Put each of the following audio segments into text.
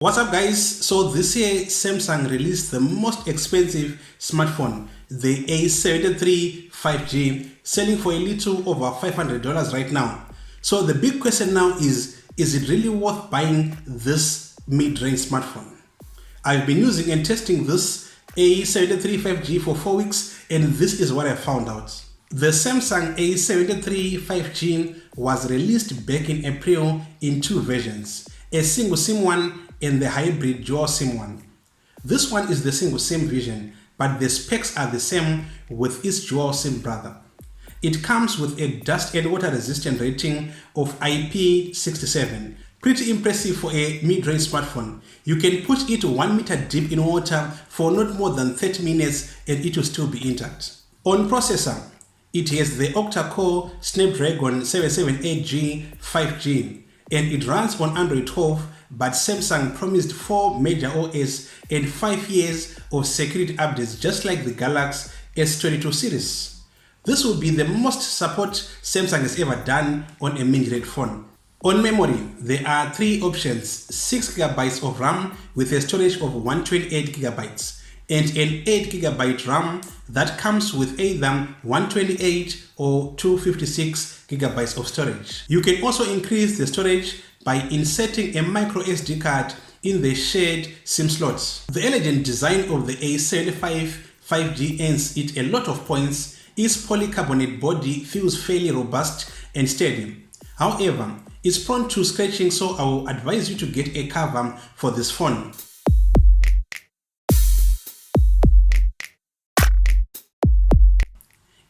What's up guys? So this year Samsung released the most expensive smartphone, the A73 5G, selling for a little over $500 right now. So the big question now is it really worth buying this mid-range smartphone? I've been using and testing this A73 5G for 4 weeks and this is what I found out. The Samsung A73 5G was released back in April in two versions, a single SIM one and the hybrid dual SIM one. This one is the single SIM version, but the specs are the same with its dual SIM brother. It comes with a dust and water resistant rating of IP67. Pretty impressive for a mid-range smartphone. You can put it 1 meter deep in water for not more than 30 minutes and it will still be intact. On processor, it has the octa-core Snapdragon 778G 5G and it runs on Android 12, but Samsung promised 4 major OS and 5 years of security updates just like the Galaxy S73 series. This will be the most support Samsung has ever done on a mid-range phone. On memory, there are 3 options: 6GB of RAM with a storage of 128GB and an 8GB RAM that comes with either 128 or 256GB of storage. You can also increase the storage by inserting a micro SD card in the shared SIM slots. The elegant design of the A75 5G earns it a lot of points. Its polycarbonate body feels fairly robust and steady. However, it's prone to scratching, so I will advise you to get a cover for this phone.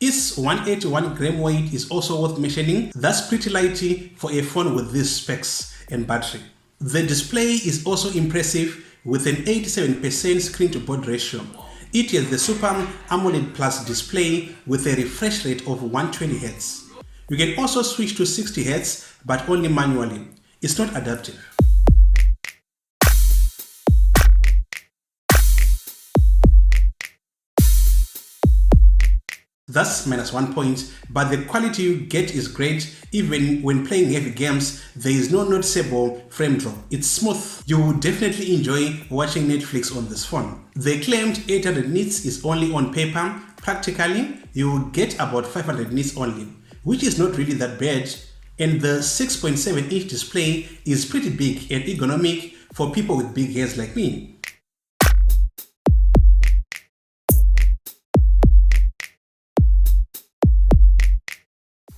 Its 181 gram weight is also worth mentioning. That's pretty light for a phone with these specs and battery. The display is also impressive with an 87% screen to baud ratio. It has the SuperAMOLED Plus display with a refresh rate of 120Hz. You can also switch to 60Hz, but only manually. It's not adaptive. That's -1 point, but the quality you get is great. Even when playing heavy games, there is no noticeable frame drop. It's smooth. You will definitely enjoy watching Netflix on this phone. The claimed 800 nits is only on paper. Practically, you will get about 500 nits only, which is not really that bad. And the 6.7-inch display is pretty big and ergonomic for people with big hairs like me.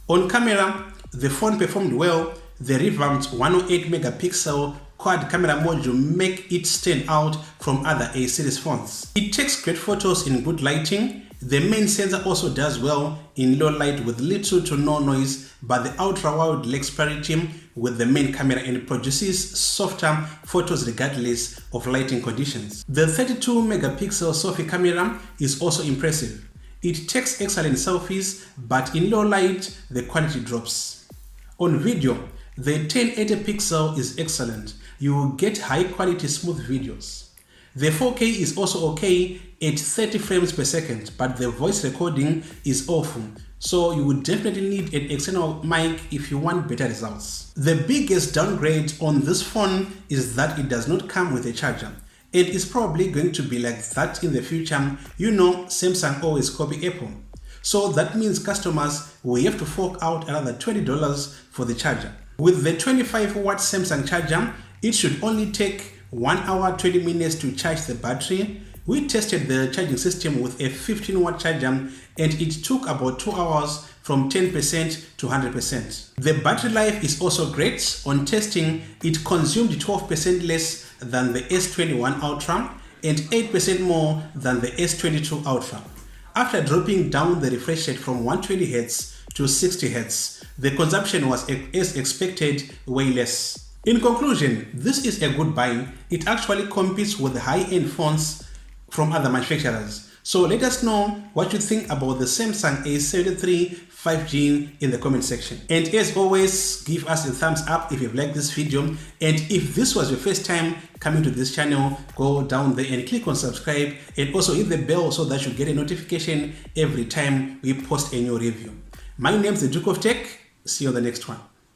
On camera, the phone performed well. The revamped 108 megapixel quad camera module make it stand out from other A series phones. It takes great photos in good lighting. The main sensor also does well in low light with little to no noise, but the ultra-wide lacks parity with the main camera and produces softer photos regardless of lighting conditions. The 32 megapixel selfie camera is also impressive. It takes excellent selfies, but in low light, the quality drops. On video, the 1080 pixel is excellent. You will get high quality smooth videos. The 4K is also okay at 30 frames per second, but the voice recording is awful. So you would definitely need an external mic if you want better results. The biggest downgrade on this phone is that it does not come with a charger. It is probably going to be like that in the future. You know, Samsung always copy Apple. So that means customers will have to fork out another $20 for the charger. With the 25-watt Samsung charger, it should only take 1 hour 20 minutes to charge the battery. We tested the charging system with a 15-watt charger and it took about 2 hours from 10% to 100%. The battery life is also great. On testing, it consumed 12% less than the S21 Ultra and 8% more than the S22 Ultra. After dropping down the refresh rate from 120Hz to 60Hz, the consumption was, as expected, way less. In conclusion, this is a good buy. It actually competes with the high-end phones from other manufacturers. So let us know what you think about the Samsung A73 5G in the comment section. And as always, give us a thumbs up if you've liked this video. And if this was your first time coming to this channel, go down there and click on subscribe and also hit the bell so that you get a notification every time we post a new review. My name is the Duke of Tech. See you on the next one.